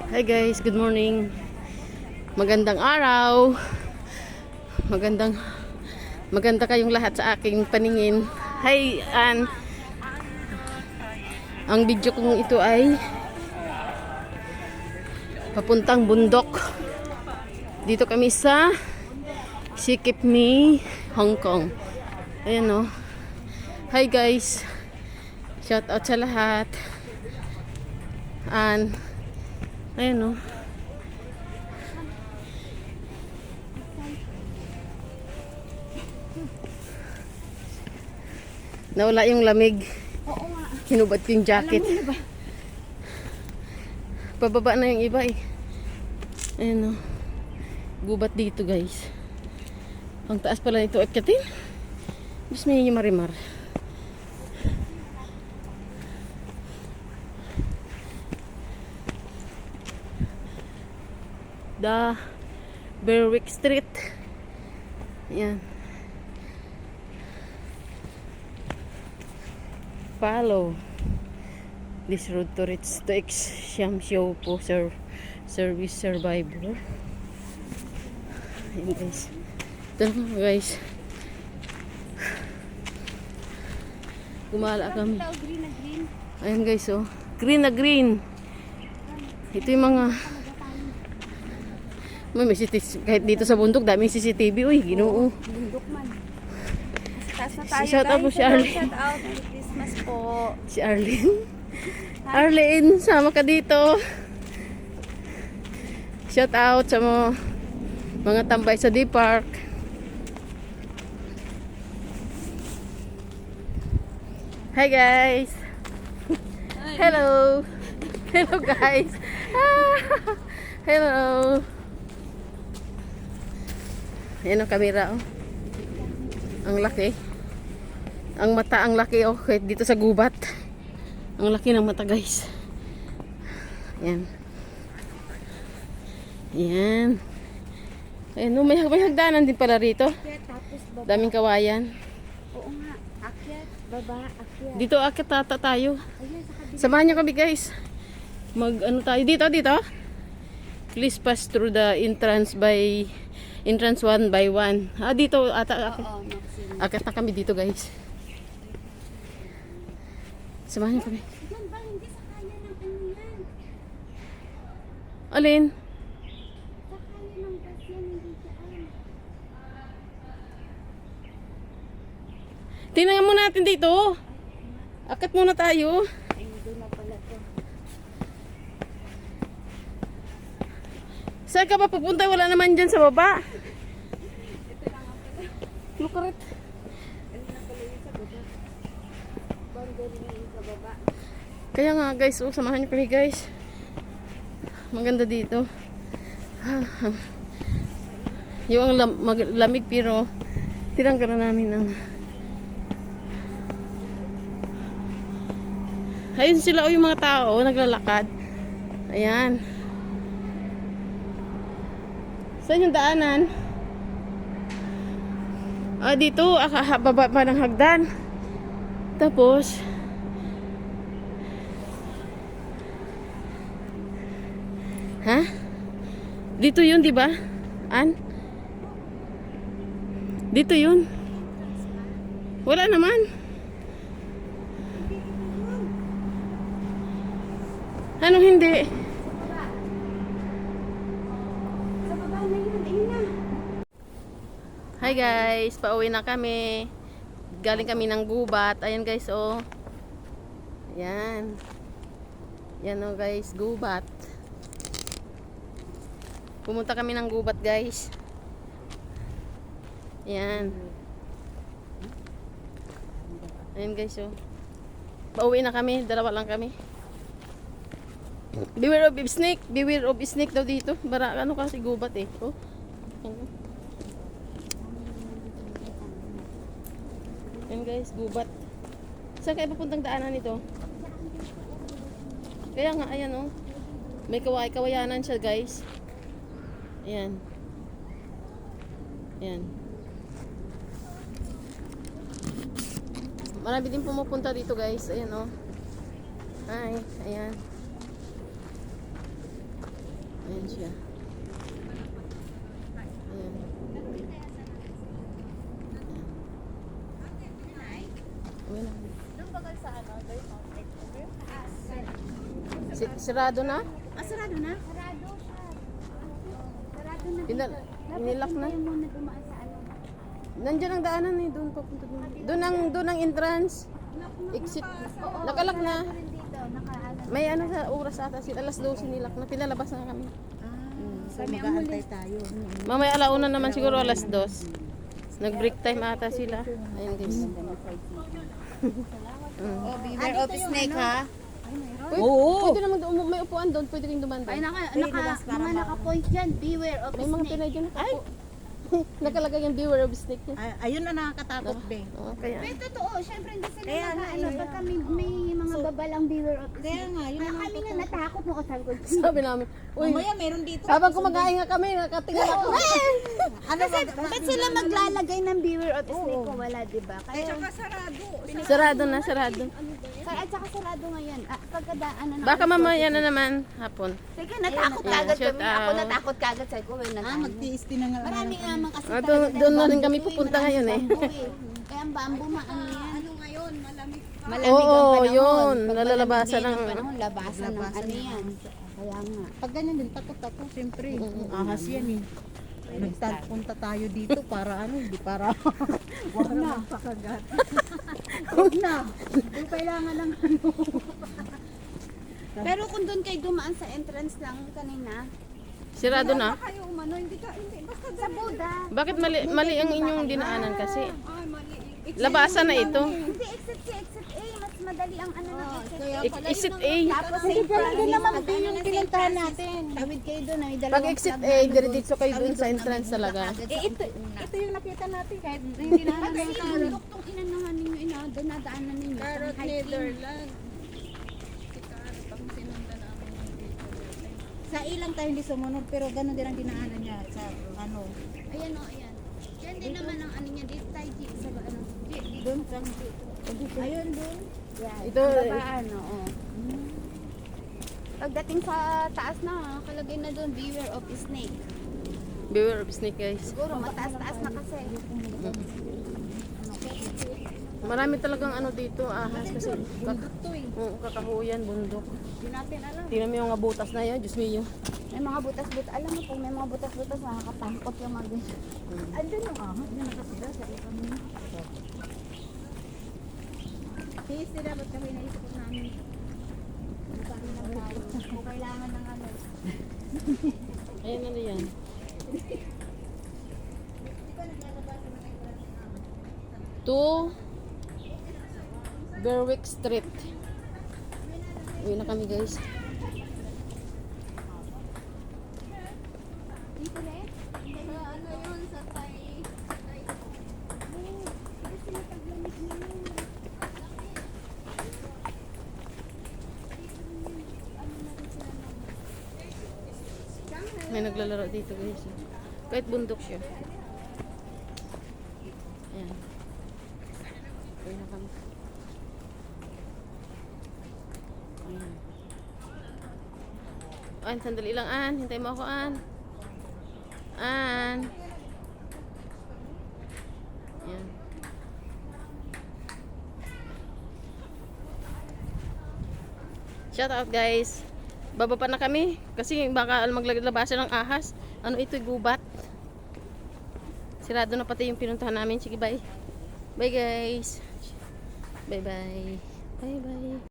Hi guys, good morning. Magandang araw. Maganda kayong lahat sa aking paningin. Hi, ang video kong ito ay papuntang bundok. Dito kami sa Sikip Me, Hong Kong. Ayan o. Hi guys. Shout out sa lahat. Ayan o. Nawala yung lamig. Oo nga. Hinubad ko yung jacket. Alam mo na ba? Pababa na yung iba eh. Ayan o. Gubat dito guys. Ang taas pala nito akyatin. Bismillah yung marimar. The Berwick Street. Ayan. Follow this road to reach to Siam Show po service survivor. Ayan guys. Ito na guys. Gumala kami. Green na green. Ayan guys oh. Green na green. Ito yung mga may CCTV. Kahit dito sa bundok daming CCTV. Uy, Ginoo. Bundok man. Taas na tayo Shout out po si Arlene. Shout out. Merry Christmas po. Si Arlene. Arlene, sama ka dito. Shout out sa mga tambay sa D-Park. Hi guys. Hello. Hello guys. Hello. Ayan ang camera oh. Ang laki. Ang mata ang laki oh. Kahit dito sa gubat. Ang laki ng mata guys. Ayan. Ayan. Ayan oh, may hagdanan din pala rito. Akyat, tapos baba. Daming kawayan. Oo nga. Akyat, baba, akyat. Dito akit tata tayo. Ayun, sa kabila. Samahan niyo kami guys. Mag ano tayo dito. Please pass through the entrance 1 by 1. Dito ata akit. Oo, maximum. Akit na kami dito guys. Samahan niyo kami. Yan ba? Hindi sa kaya ng ano yan. Alin? Sa kaya ng gas yan, hindi saan. Tingnan muna natin dito. Akit muna tayo. Ay, doon na pala to. Saan ka pa pupunta? Wala naman dyan sa baba. Lukaret. Ano na pala yun sa baba? Boundary na yun sa baba. Kaya nga guys, samahan niyo kami guys. Maganda dito. Yung lamig pero tirangga na namin ng ayun sila yung mga tao naglalakad. Ayan. Saan yung daanan? Dito, baba pa ng hagdan. Tapos, dito yun, di ba? Dito yun. Wala naman. Anong hindi? Sa baba na yun, ayun na. Hi guys, pauwi na kami. Galing kami ng gubat. Ayan guys, oh. Ayan. Yan oh guys, gubat. Pumunta kami ng gubat guys. Ayan. Ayan guys, oh. Pauwi na kami, dalawa lang kami. Beware of snake. Beware of snake daw dito. Bara, ano kasi gubat eh. Oh. Ayan guys, gubat. Saan kayo papuntang daanan ito? Kaya nga, ayan oh. May kawayanan siya guys. Ayan. Ayan. Marami din pumupunta dito guys. Ayan oh. Hi, ayan. siya. Ayan. Uwi na. Doon bagal sa ano, doon mountain. Sirado na? Sarado na? Sarado siya. Sarado na Pinal nilak na. Ayaw mo na dumaan sa ano. Nandiyan ang daanan eh, doon papunta doon. Doon ang entrance. Exit. Nakalak na. Rin dito, nakaano. May ano sa oras ata, alas 12 nilak na. Pinalabas na kami. So mag-aantay tayo. Mamaya alauna naman siguro alas 2. Nag-break time ata sila. Ayun guys. Oh, beware of snake ha. Pwede naman doon, may upuan doon, pwede rin duman Ay, doon. mga naka-point dyan. Beware of May mga snake. Pinay dyan nakaupo. Nakalagay yung beware of snake niya. Ayun na nakakatakot, be. Oo, kaya. Pero totoo, syempre hindi sila Kaya nga, ano, pagka may mga babalang beware of Kaya snake. nga, yun Kaya ang kami nga natakot nung sabi ko. Sabi namin, uy, Mamaya meron dito. habang kumakain nga kami, nakatingin ako. Ano ba? Ba't sila maglalagay ng beware of snake kung wala, di ba? Kaya, Sarado na, sarado. at saka sarado ngayon. Pagkadaan na Baka mamaya na naman, hapon. Sige, natakot Ayan, kagad shout kami. Ako out. natakot kagad. Sabi ko, well, Magtiis din ang Marami nga naman kasi Ah, talaga doon na rin bamboo kami dito pupunta marami ngayon eh. bamboo Kaya ang bamboo maano yan. Ano ngayon? Malamig Oo, ang panahon. yun. Pag Nalalabasan malamig ng- ang panahon, labasan ng ano yan. Kaya nga. Pag ganyan din, takot ako, siyempre. Ahas yan eh. Nagpunta tayo dito para ano, hindi para wala na pakagat. Huwag na. Kung kailangan ng ano. Pero kung doon kayo dumaan sa entrance lang kanina, Sirado na. kayo umano, hindi basta sa Buddha. Bakit mali ang inyong dinaanan kasi? Labasan na ito. Hindi, exit A. Mas madali ang ano ng exit. Exit A. Tapos sa Hindi naman din yung pinuntahan natin. Tawid kayo doon, ay dalawang Pag exit A, diretso kayo dun sa entrance talaga. Ito yung nakita natin kahit hindi na Kasi bundok tong inanahan ninyo, dinadaanan ninyo. Carrot Netherlands. sa ilang tayo hindi sumunod pero gano'n din ang dinaanan niya sa ano. Ayan o, ayan. Yan din naman ang ano niya, dito tayo sa ano. Doon sa ayun doon. Yan, Ito, ang babaan, oo. Pagdating sa taas na, kalagay na doon, beware of snake. Beware of snake guys. Siguro, mataas-taas na kasi. Marami talagang ano dito, ahas kasi kakahuyan, bundok. Hindi natin alam. Tingnan mo yung mga butas na yan, Diyos mio. May mga butas-butas. Alam mo po, may mga butas-butas nakakatakot yung mga ganyan. Andun yung ahas na nakatira sa ilang Tiis nila, ba't kami naisip namin? Sabi ng tao, kung kailangan ng ano. Ayan ano yan. To Berwick Street. Uwi na kami guys. Dito na sa ano yun, sa Thai. Kasi sinataglamig na yun. May naglalaro dito guys. Kahit bundok siya. Ayan. Uwi na kami. Ayan. An, sandali lang An. Hintay mo ako An. An. Ayan. Shout out guys. Baba pa na kami kasi baka maglabasan ng ahas. Ano ito, gubat. Sirado na pati yung pinuntahan namin. Sige, bye. Bye guys. Bye bye. Bye bye.